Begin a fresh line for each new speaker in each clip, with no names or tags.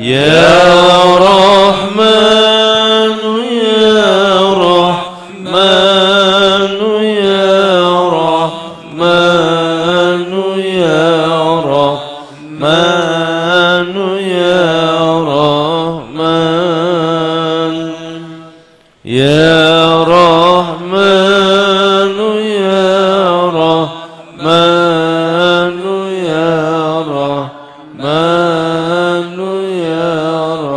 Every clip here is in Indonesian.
Ya Rahmanu ya Rahmanu ya Rahmanu ya Rahmanu ya Rahman ya Rahmanu ya Rahmanu ya Rahmanu ya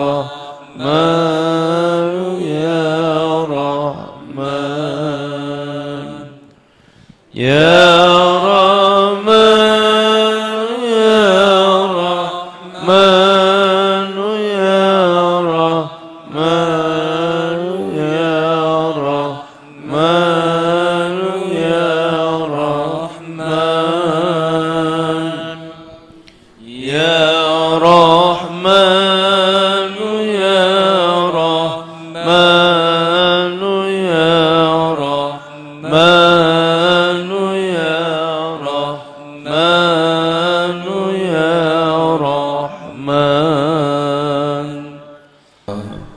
Rahmanu ya Rahman ya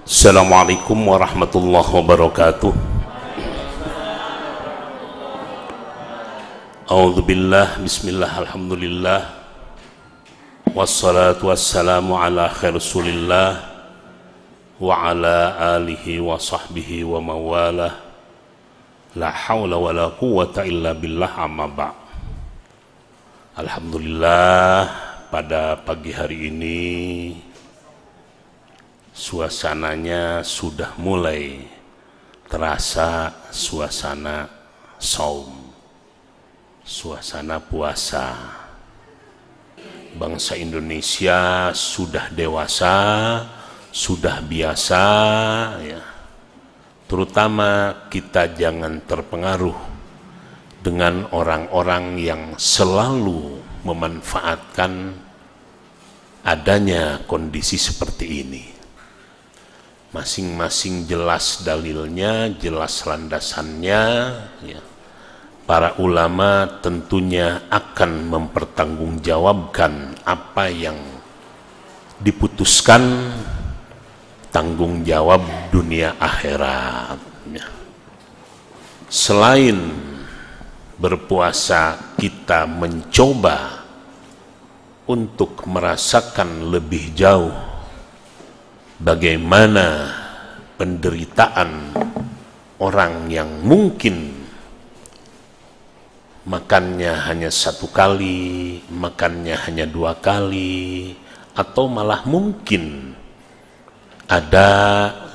Assalamualaikum warahmatullahi wabarakatuh. A'udzubillah, bismillah, alhamdulillah, wassalatu wassalamu ala khair rasulillah wa ala alihi wa sahbihi wa mawalah, la hawla wa la quwwata illa billah, amma ba'. Alhamdulillah, pada pagi hari ini suasananya sudah mulai terasa suasana saum, suasana puasa. Bangsa Indonesia sudah dewasa, sudah biasa ya. Terutama kita jangan terpengaruh dengan orang-orang yang selalu memanfaatkan adanya kondisi seperti ini. Masing-masing jelas dalilnya, jelas landasannya ya. Para ulama tentunya akan mempertanggungjawabkan apa yang diputuskan, tanggung jawab dunia akhirat ya. Selain berpuasa, kita mencoba untuk merasakan lebih jauh bagaimana penderitaan orang yang mungkin makannya hanya 1 kali, makannya hanya 2 kali, atau malah mungkin ada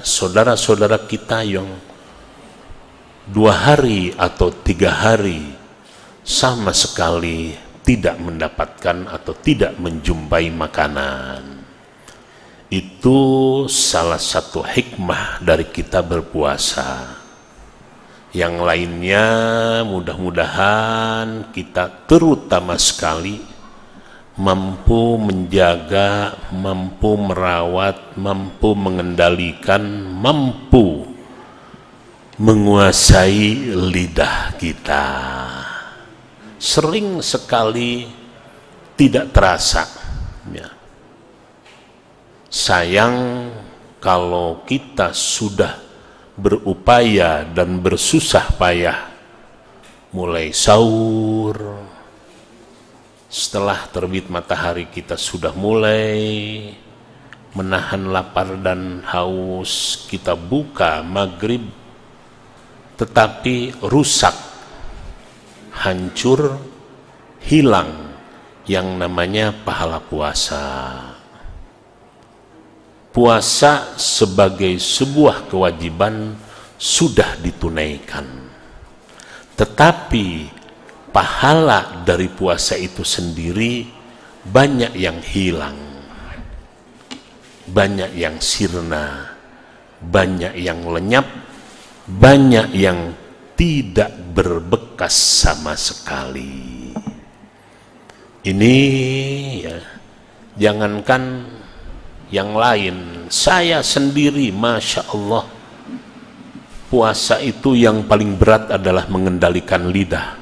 saudara-saudara kita yang 2 hari atau 3 hari sama sekali tidak mendapatkan atau tidak menjumpai makanan. Itu salah satu hikmah dari kita berpuasa. Yang lainnya mudah-mudahan kita terutama sekali mampu menjaga, mampu merawat, mampu mengendalikan, mampu menguasai lidah kita. Sering sekali tidak terasa ya. Sayang kalau kita sudah berupaya dan bersusah payah mulai sahur, setelah terbit matahari kita sudah mulai menahan lapar dan haus, kita buka maghrib, tetapi rusak, hancur, hilang yang namanya pahala puasa. Puasa sebagai sebuah kewajiban sudah ditunaikan, tetapi pahala dari puasa itu sendiri banyak yang hilang, banyak yang sirna, banyak yang lenyap, banyak yang tidak berbekas sama sekali. Ini ya, jangankan yang lain, saya sendiri Masya Allah, puasa itu yang paling berat adalah mengendalikan lidah.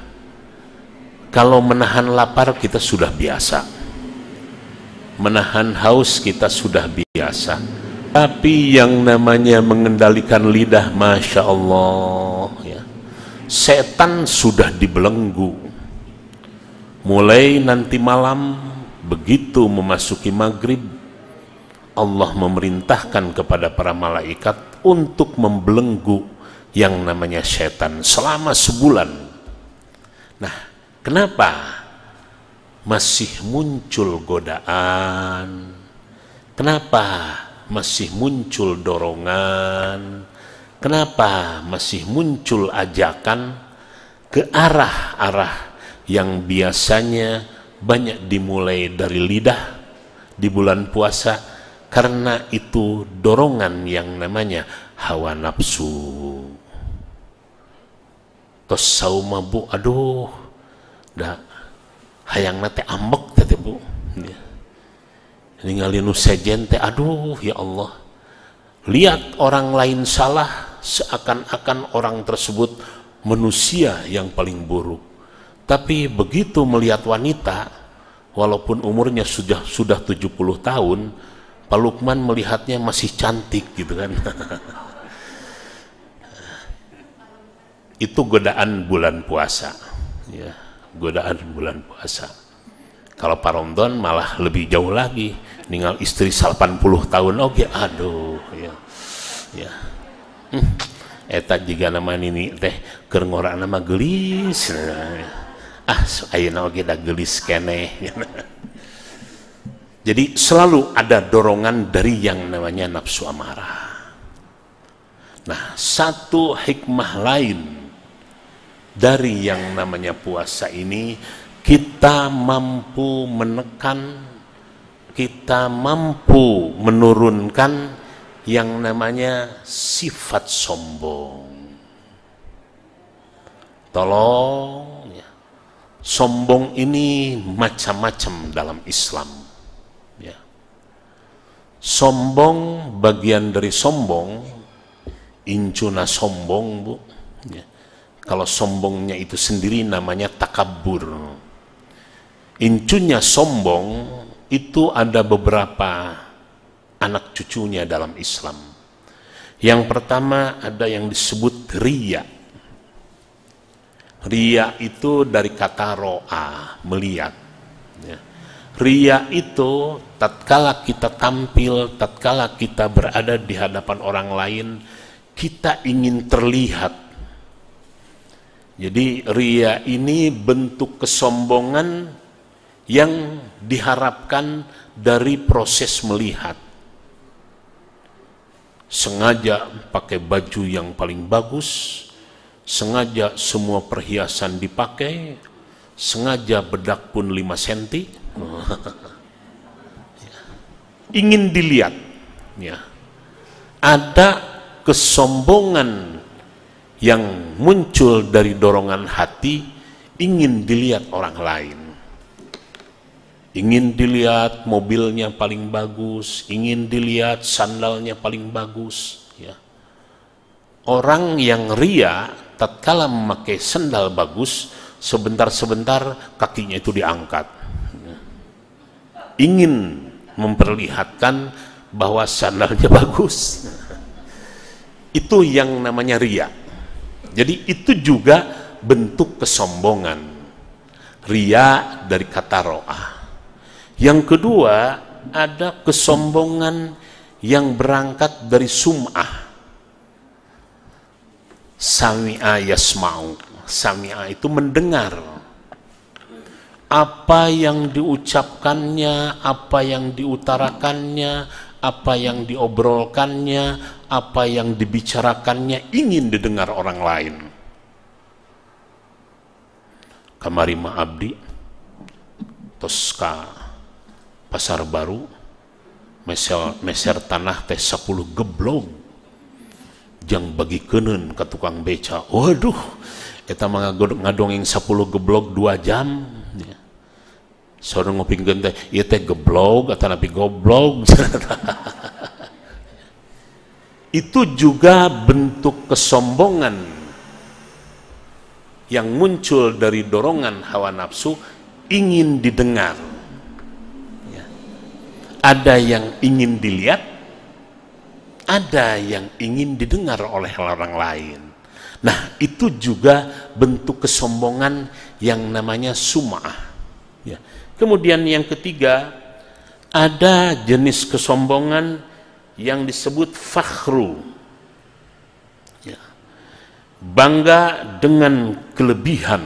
Kalau menahan lapar kita sudah biasa, menahan haus kita sudah biasa, biasa. Tapi yang namanya mengendalikan lidah, Masya Allah ya. Setan sudah dibelenggu. Mulai nanti malam, begitu memasuki maghrib, Allah memerintahkan kepada para malaikat untuk membelenggu yang namanya setan selama sebulan. Nah, kenapa masih muncul godaan? Kenapa masih muncul dorongan? Kenapa masih muncul ajakan ke arah-arah yang biasanya banyak dimulai dari lidah di bulan puasa? Karena itu dorongan yang namanya hawa nafsu. Tos sauma bu, aduh, dah hayang nate ambek tete bu. Ningali nu sejen teh, aduh ya Allah. Lihat orang lain salah, seakan-akan orang tersebut manusia yang paling buruk. Tapi begitu melihat wanita, walaupun umurnya sudah 70 tahun, Pak Lukman melihatnya masih cantik gitu kan. Itu godaan bulan puasa ya, godaan bulan puasa. Kalau Pak Ramadan malah lebih jauh lagi, ninggal istri 80 tahun oke, aduh ya. Ya. Eta juga nama ini teh keur ngora nama gelis. Ah, ayeuna oge da gelis keneh. Jadi selalu ada dorongan dari yang namanya nafsu amarah. Nah, satu hikmah lain dari yang namanya puasa ini, kita mampu menekan, kita mampu menurunkan yang namanya sifat sombong. Tolong ya. Sombong ini macam-macam dalam Islam ya. Sombong, bagian dari sombong, incuna sombong bu ya. Kalau sombongnya itu sendiri namanya takabur. Incunya sombong itu ada beberapa anak cucunya dalam Islam. Yang pertama ada yang disebut riya. Riya itu dari kata ro'a, melihat ya. Riya itu tatkala kita tampil, tatkala kita berada di hadapan orang lain, kita ingin terlihat. Jadi riya ini bentuk kesombongan yang diharapkan dari proses melihat. Sengaja pakai baju yang paling bagus, sengaja semua perhiasan dipakai, sengaja bedak pun 5 cm. Ingin dilihat ya. Ada kesombongan yang muncul dari dorongan hati, ingin dilihat orang lain. Ingin dilihat mobilnya paling bagus, ingin dilihat sandalnya paling bagus ya. Orang yang ria tatkala memakai sandal bagus, sebentar-sebentar kakinya itu diangkat ya. Ingin memperlihatkan bahwa sandalnya bagus. Itu yang namanya ria. Jadi itu juga bentuk kesombongan. Ria dari kata ro'ah. Yang kedua, ada kesombongan yang berangkat dari sum'ah. Sami'a yasma'u. Sami'a itu mendengar. Apa yang diucapkannya, apa yang diutarakannya, apa yang diobrolkannya, apa yang dibicarakannya ingin didengar orang lain. Kamari ma abdi Toska Pasar Baru meser tanah teh 10 geblog jang bagi kenen ke tukang beca. Waduh, eta mah ngadongeng 10 geblog 2 jam ya. Saur ngopingkeun teh ieu teh geblog atau napi goblog. Itu juga bentuk kesombongan yang muncul dari dorongan hawa nafsu, ingin didengar. Ada yang ingin dilihat, ada yang ingin didengar oleh orang lain. Nah, itu juga bentuk kesombongan yang namanya sum'ah. Ya. Kemudian yang ketiga, ada jenis kesombongan yang disebut fakhru. Ya. Bangga dengan kelebihan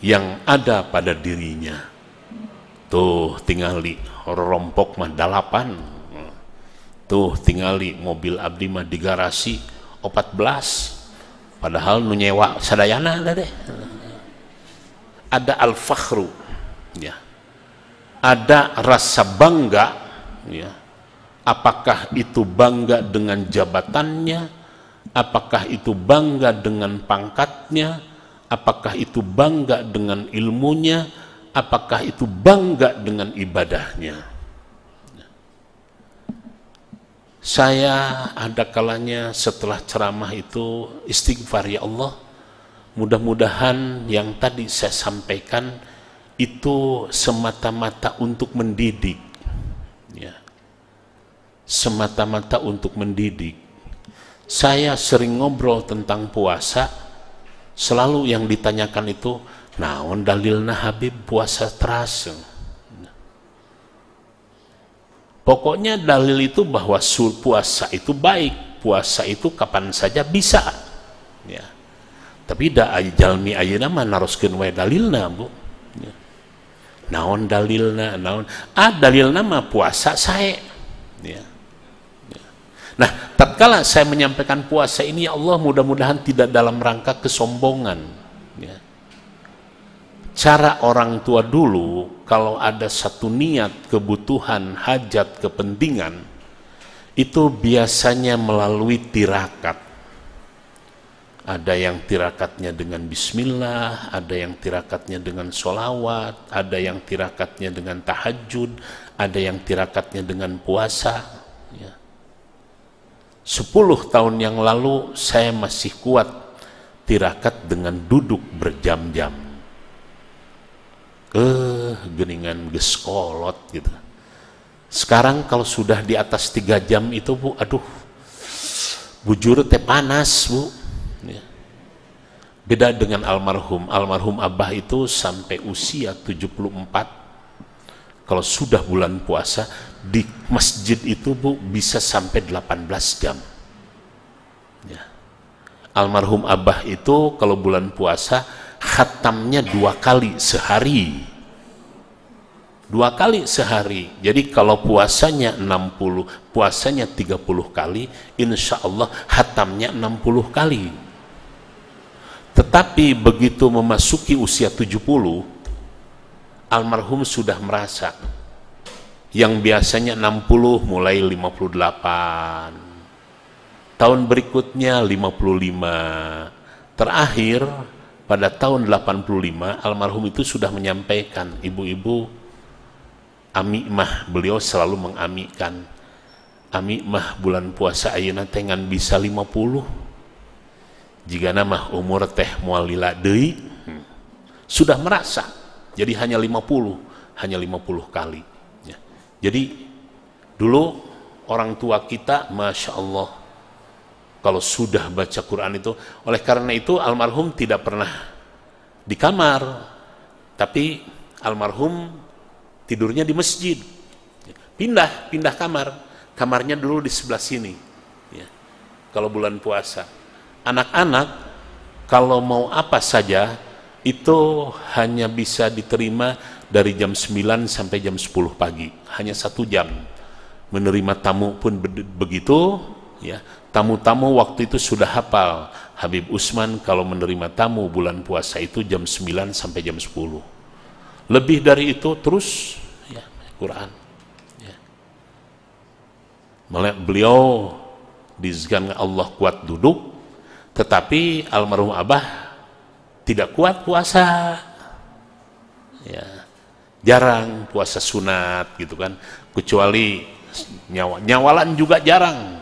yang ada pada dirinya. Tuh tingali rompok mah 8. Tuh tingali mobil abdi mah di garasi 14. Padahal nu nyewa sadayana deh. Ada al-fakhru, ya. Ada rasa bangga, ya. Apakah itu bangga dengan jabatannya? Apakah itu bangga dengan pangkatnya? Apakah itu bangga dengan ilmunya? Apakah itu bangga dengan ibadahnya? Saya ada kalanya setelah ceramah itu istighfar, ya Allah, mudah-mudahan yang tadi saya sampaikan itu semata-mata untuk mendidik, ya. Semata-mata untuk mendidik. Saya sering ngobrol tentang puasa, selalu yang ditanyakan itu, naon dalilna Habib puasa terasa? Pokoknya dalil itu bahwa puasa itu baik, puasa itu kapan saja bisa, ya. Tapi da jalmi ayeuna mah naroskeun wae dalilna, Bu. Ya. Naon dalilna? Naon? Dalilna mah puasa sae. Ya. Ya. Nah, tatkala saya menyampaikan puasa ini, ya Allah, mudah-mudahan tidak dalam rangka kesombongan, ya. Cara orang tua dulu, kalau ada satu niat, kebutuhan, hajat, kepentingan, itu biasanya melalui tirakat. Ada yang tirakatnya dengan bismillah, ada yang tirakatnya dengan sholawat, ada yang tirakatnya dengan tahajud, ada yang tirakatnya dengan puasa. Ya. 10 tahun yang lalu saya masih kuat tirakat dengan duduk berjam-jam. Geningan geskolot gitu. Sekarang kalau sudah di atas 3 jam itu, Bu, aduh, bujur teh panas, Bu. Ya. Beda dengan almarhum Abah itu sampai usia 74, kalau sudah bulan puasa di masjid itu, Bu, bisa sampai 18 jam. Ya. Almarhum Abah itu kalau bulan puasa khatamnya 2 kali sehari. 2 kali sehari. Jadi kalau puasanya 60, puasanya 30 kali, insya Allah khatamnya 60 kali. Tetapi begitu memasuki usia 70, almarhum sudah merasa yang biasanya 60 mulai 58. Tahun berikutnya 55. Terakhir pada tahun 85, almarhum itu sudah menyampaikan, ibu-ibu, ami mah, beliau selalu mengamikan, ami mah bulan puasa ayeuna teh ngan bisa 50, jigana mah umur teh moal lila deui. Sudah merasa, jadi hanya 50 kali. Ya. Jadi dulu orang tua kita, Masya Allah, kalau sudah baca Quran itu, oleh karena itu almarhum tidak pernah di kamar, tapi almarhum tidurnya di masjid. Pindah kamar, kamarnya dulu di sebelah sini. Ya. Kalau bulan puasa, anak-anak kalau mau apa saja itu hanya bisa diterima dari jam 9 sampai jam 10 pagi, hanya 1 jam. Menerima tamu pun begitu, ya. Tamu-tamu waktu itu sudah hafal. Habib Usman kalau menerima tamu bulan puasa itu jam 9 sampai jam 10. Lebih dari itu terus, ya, Quran. Ya. Beliau dizkan Allah kuat duduk, tetapi almarhum Abah tidak kuat puasa. Ya. Jarang puasa sunat gitu kan, kecuali nyawalan juga jarang.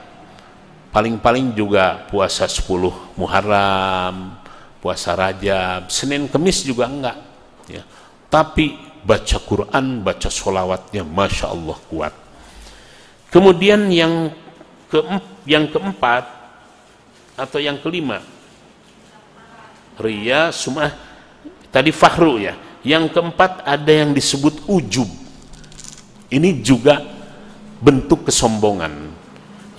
Paling-paling juga puasa 10 Muharram, puasa Rajab, Senin Kemis juga enggak, ya. Tapi baca Quran, baca sholawatnya Masya Allah kuat. Kemudian yang yang keempat atau yang kelima, riya, sum'ah, tadi fakhru ya. Yang keempat ada yang disebut ujub. Ini juga bentuk kesombongan.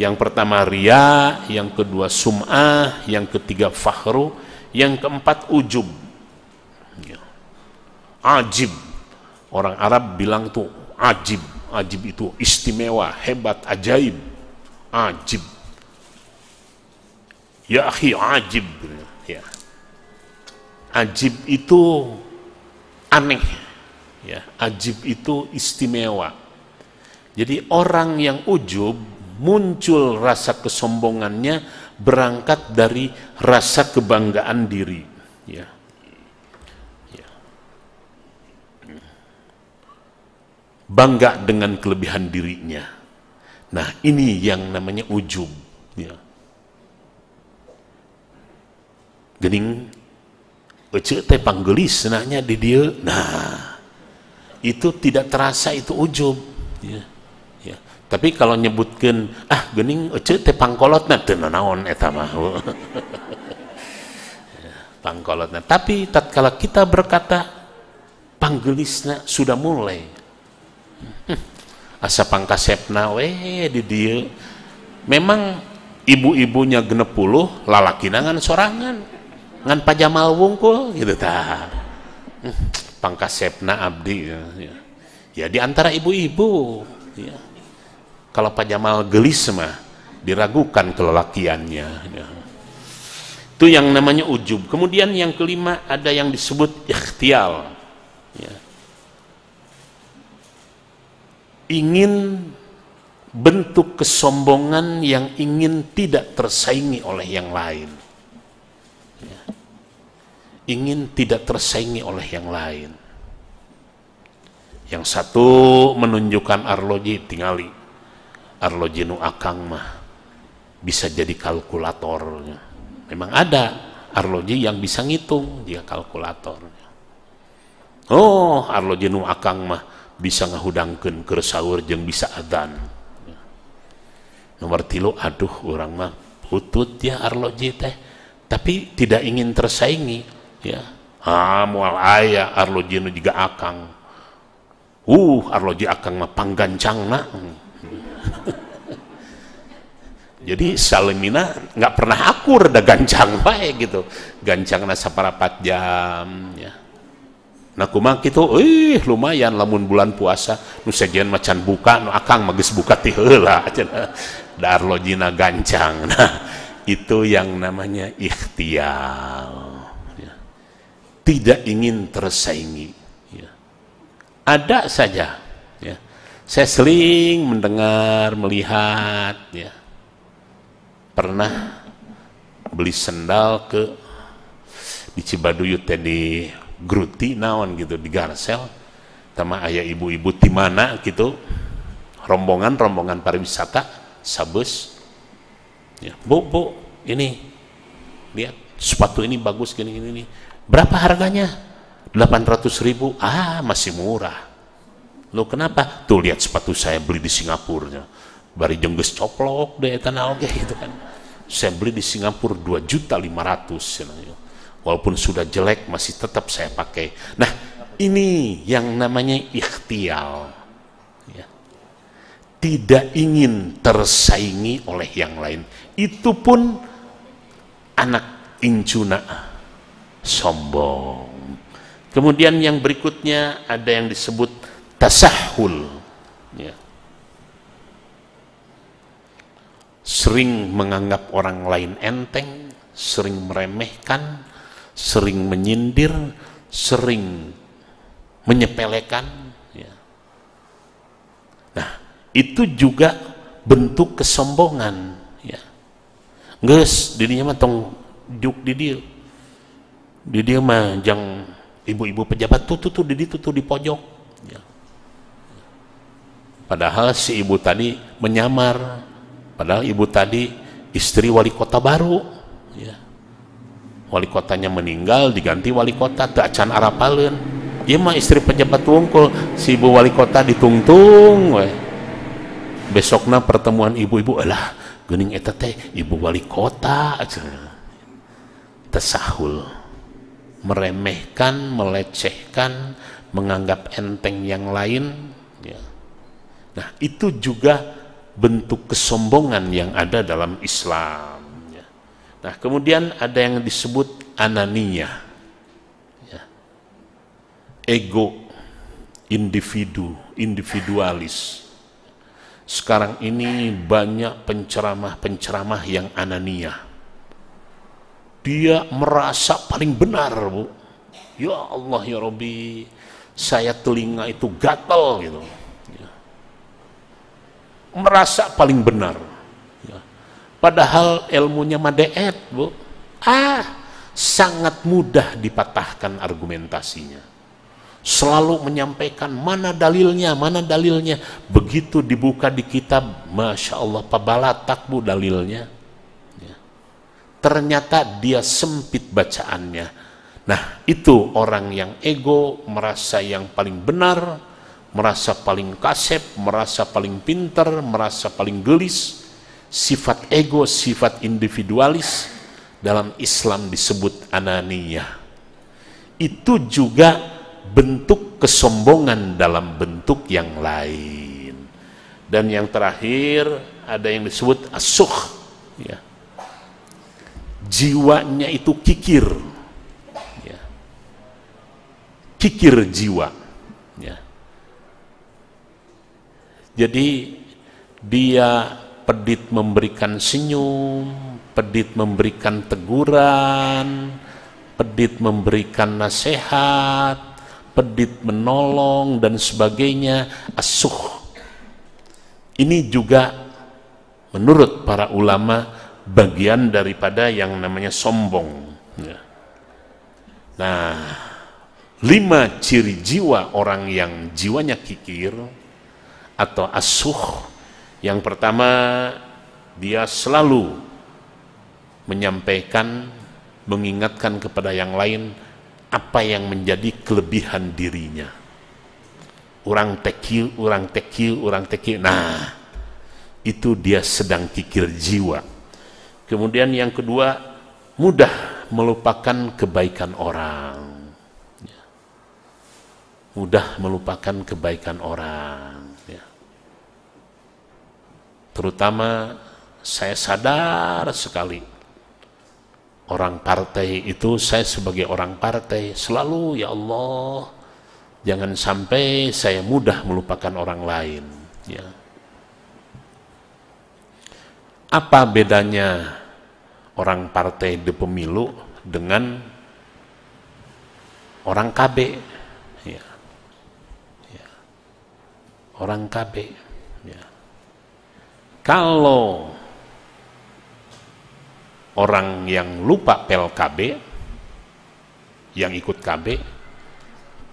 Yang pertama riya, yang kedua sum'ah, yang ketiga fakhru, yang keempat ujub. Ajib, orang Arab bilang tuh ajib. Ajib itu istimewa, hebat, ajaib. Ajib, ya akhi ajib ya. Ajib itu aneh ya, ajib itu istimewa. Jadi orang yang ujub, muncul rasa kesombongannya berangkat dari rasa kebanggaan diri ya. Bangga dengan kelebihan dirinya. Nah, ini yang namanya ujub ya. Gening ece teh panggelis senanya di dia. Nah, itu tidak terasa itu ujub ya. Ya. Tapi kalau nyebutkan gening ece teh pangkolotna teu naon eta mah. Pangkolotna. Tapi tatkala kita berkata panggelisna sudah mulai asa pangkasepna we di dieu. Memang ibu-ibunya 60, lalakina ngan sorangan ngan pajamal wungkul gitu tah. Pangkasepna abdi ya di antara ibu-ibu ya. Kalau pajamal gelis mah diragukan kelelakiannya ya. Itu yang namanya ujub. Kemudian yang kelima ada yang disebut ikhtial ya. Ingin bentuk kesombongan yang ingin tidak tersaingi oleh yang lain ya. Ingin tidak tersaingi oleh yang lain. Yang satu menunjukkan arloji, tingali arloji nu akang mah bisa jadi kalkulator. Memang ada arloji yang bisa ngitung dia kalkulator. Oh, arloji nu akang mah bisa ngahudangkeun keur saur jeung bisa adzan. Nomor 3, aduh orang mah putut ya arloji teh, tapi tidak ingin tersaingi ya. Moal aya arloji nu juga akang. Arloji akang mah panggancangna. Jadi salimina nggak pernah akur da gancang bae gitu. Gancangna saparapat jam ya. Nah kumaha kitu, lumayan lamun bulan puasa nu sejen macan buka, nu akang mah geus buka ti heula cenah. Da arlojina gancang. Nah, itu yang namanya ikhtial. Ya. Tidak ingin tersaingi. Ya. Ada saja. Ya. Saya sering mendengar, melihat. Ya. Pernah beli sendal di Cibaduyut di Gruti naon gitu di Garsel, sama ayah ibu-ibu di mana gitu, rombongan pariwisata sabus ya. Bu ini lihat sepatu ini bagus gini, berapa harganya? 800.000. Masih murah. Lo kenapa? Tuh lihat sepatu saya beli di Singapura, bari jengges coplok deh tanah oke gitu kan. Saya beli di Singapura 2.500.000 walaupun sudah jelek masih tetap saya pakai. Nah, ini yang namanya ikhtial ya. Tidak ingin tersaingi oleh yang lain. Itu pun anak incuna sombong. Kemudian yang berikutnya ada yang disebut tasahul ya. Sering menganggap orang lain enteng, sering meremehkan, sering menyindir, sering menyepelekan ya. Nah, itu juga bentuk kesombongan ya. Geus dirinya mah tong juk di dia mah jang ibu-ibu pejabat tuh di ditu tuh di pojok ya. Padahal si ibu tadi menyamar, padahal ibu tadi istri wali kota baru ya. Wali kotanya meninggal diganti wali kota teu acan arapaleun. Ieu mah istri pejabat wungkul, si ibu wali kota ditungtung we. Besokna pertemuan ibu-ibu, alah geuning eta teh ibu wali kota aja. Tasahul, meremehkan, melecehkan, menganggap enteng yang lain, ya. Nah, itu juga bentuk kesombongan yang ada dalam Islam, ya. Nah, kemudian ada yang disebut ananiyah, ya. Ego, individu, individualis. Sekarang ini banyak penceramah-penceramah yang ananiyah. Dia merasa paling benar, Bu. Ya Allah ya Rabbi, saya telinga itu gatal gitu. Ya. Merasa paling benar. Ya. Padahal ilmunya madeet, Bu. Sangat mudah dipatahkan argumentasinya. Selalu menyampaikan mana dalilnya, mana dalilnya. Begitu dibuka di kitab, Masya Allah, pabalatak, Bu, dalilnya. Ya. Ternyata dia sempit bacaannya. Nah, itu orang yang ego, merasa yang paling benar, merasa paling kasep, merasa paling pintar, merasa paling gelis. Sifat ego, sifat individualis, dalam Islam disebut ananiyah. Itu juga bentuk kesombongan dalam bentuk yang lain. Dan yang terakhir ada yang disebut asuh, ya. Jiwanya itu kikir, ya. Kikir jiwa, ya. Jadi dia pedit memberikan senyum, pedit memberikan teguran, pedit memberikan nasihat, pedit menolong dan sebagainya. Asuh ini juga menurut para ulama bagian daripada yang namanya sombong, ya. Nah, 5 ciri jiwa orang yang jiwanya kikir atau asuh. Yang pertama, dia selalu menyampaikan, mengingatkan kepada yang lain apa yang menjadi kelebihan dirinya. Orang tekil, orang tekil, orang tekil. Nah, itu dia sedang kikir jiwa. Kemudian yang kedua, mudah melupakan kebaikan orang. Mudah melupakan kebaikan orang, ya. Terutama saya sadar sekali, orang partai itu, saya sebagai orang partai selalu, ya Allah, jangan sampai saya mudah melupakan orang lain, ya. Apa bedanya orang partai di pemilu dengan orang KB, ya. Ya. Orang KB, ya. Kalau orang yang lupa pel KB, yang ikut KB,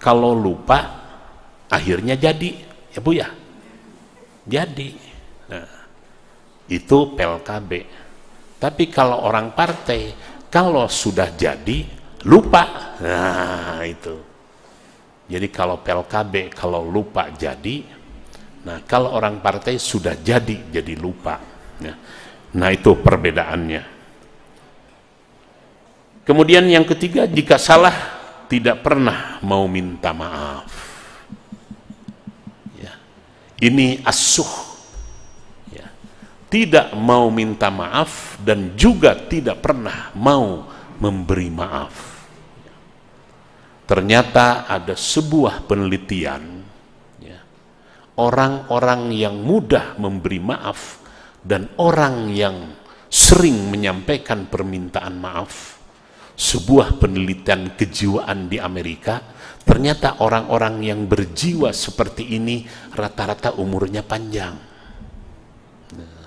kalau lupa akhirnya jadi, ya Bu ya, jadi. Nah, itu pel KB. Tapi kalau orang partai, kalau sudah jadi lupa, nah itu. Jadi kalau pel KB, kalau lupa jadi. Nah, kalau orang partai sudah jadi lupa. Nah, itu perbedaannya. Kemudian yang ketiga, jika salah tidak pernah mau minta maaf, ya. Ini asuh, ya. Tidak mau minta maaf dan juga tidak pernah mau memberi maaf. Ternyata ada sebuah penelitian, ya. Orang-orang yang mudah memberi maaf dan orang yang sering menyampaikan permintaan maaf, sebuah penelitian kejiwaan di Amerika, ternyata orang-orang yang berjiwa seperti ini rata-rata umurnya panjang. Nah,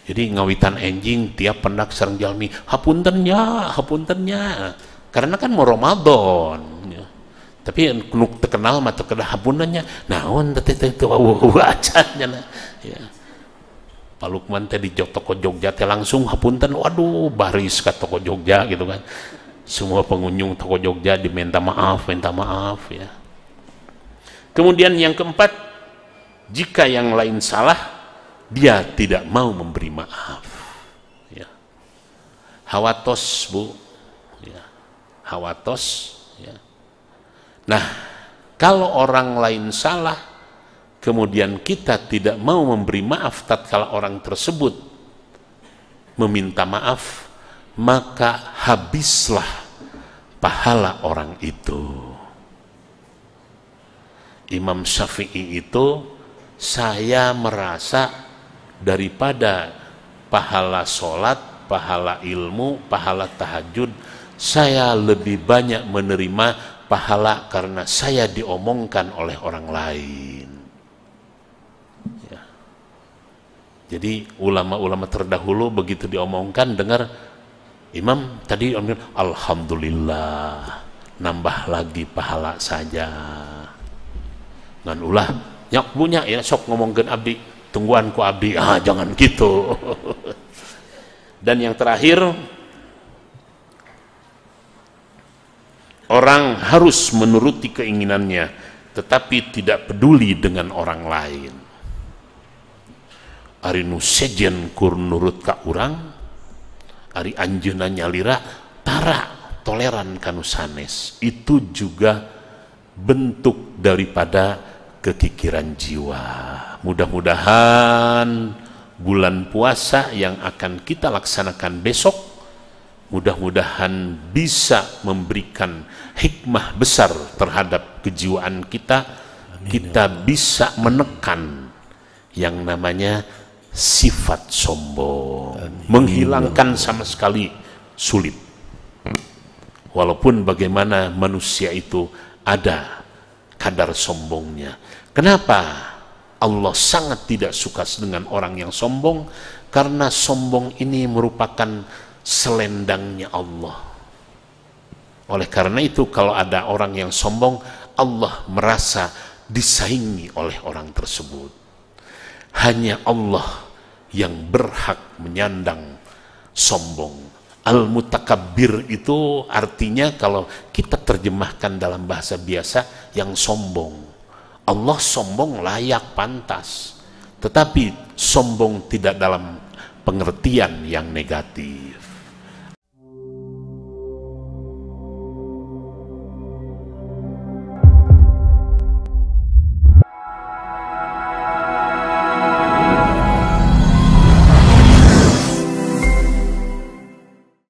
jadi ngawitan enjing tiap pendak sareng jalmi hapuntennya, hapuntennya, karena kan mau Ramadan, ya. Tapi nuk terkenal mah terkenal hapuntennya, naon teh acannya, ya. Pak Lukman teh di toko Jogja teh langsung hapunten, waduh baris ke toko Jogja gitu kan. Semua pengunjung toko Jogja diminta maaf ya. Kemudian yang keempat, jika yang lain salah, dia tidak mau memberi maaf. Ya. Hawatos, Bu. Ya. Hawatos. Ya. Nah, kalau orang lain salah, kemudian kita tidak mau memberi maaf tatkala orang tersebut meminta maaf, maka habislah pahala orang itu. Imam Syafi'i itu, saya merasa daripada pahala sholat, pahala ilmu, pahala tahajud, saya lebih banyak menerima pahala karena saya diomongkan oleh orang lain. Ya. Jadi ulama-ulama terdahulu begitu diomongkan, dengar Imam tadi alhamdulillah, nambah lagi pahala saja. Ngan ulah nyak punya ya sok ngomongkeun abdi, tungguan ku abdi, jangan gitu. Dan yang terakhir, orang harus menuruti keinginannya tetapi tidak peduli dengan orang lain. Ari nu sejen kur nurut ka urang, ari anjeunna nyalira tara toleran kanu sanes. Itu juga bentuk daripada kekikiran jiwa. Mudah-mudahan bulan puasa yang akan kita laksanakan besok, mudah-mudahan bisa memberikan hikmah besar terhadap kejiwaan kita. Amin, kita bisa menekan yang namanya sifat sombong. Amin, menghilangkan sama sekali sulit. Walaupun bagaimana manusia itu ada kadar sombongnya. Kenapa Allah sangat tidak suka dengan orang yang sombong? Karena sombong ini merupakan selendangnya Allah. Oleh karena itu, kalau ada orang yang sombong, Allah merasa disaingi oleh orang tersebut. Hanya Allah yang berhak menyandang sombong. Al-mutakabbir itu artinya, kalau kita terjemahkan dalam bahasa biasa, yang sombong. Allah sombong layak pantas, tetapi sombong tidak dalam pengertian yang negatif.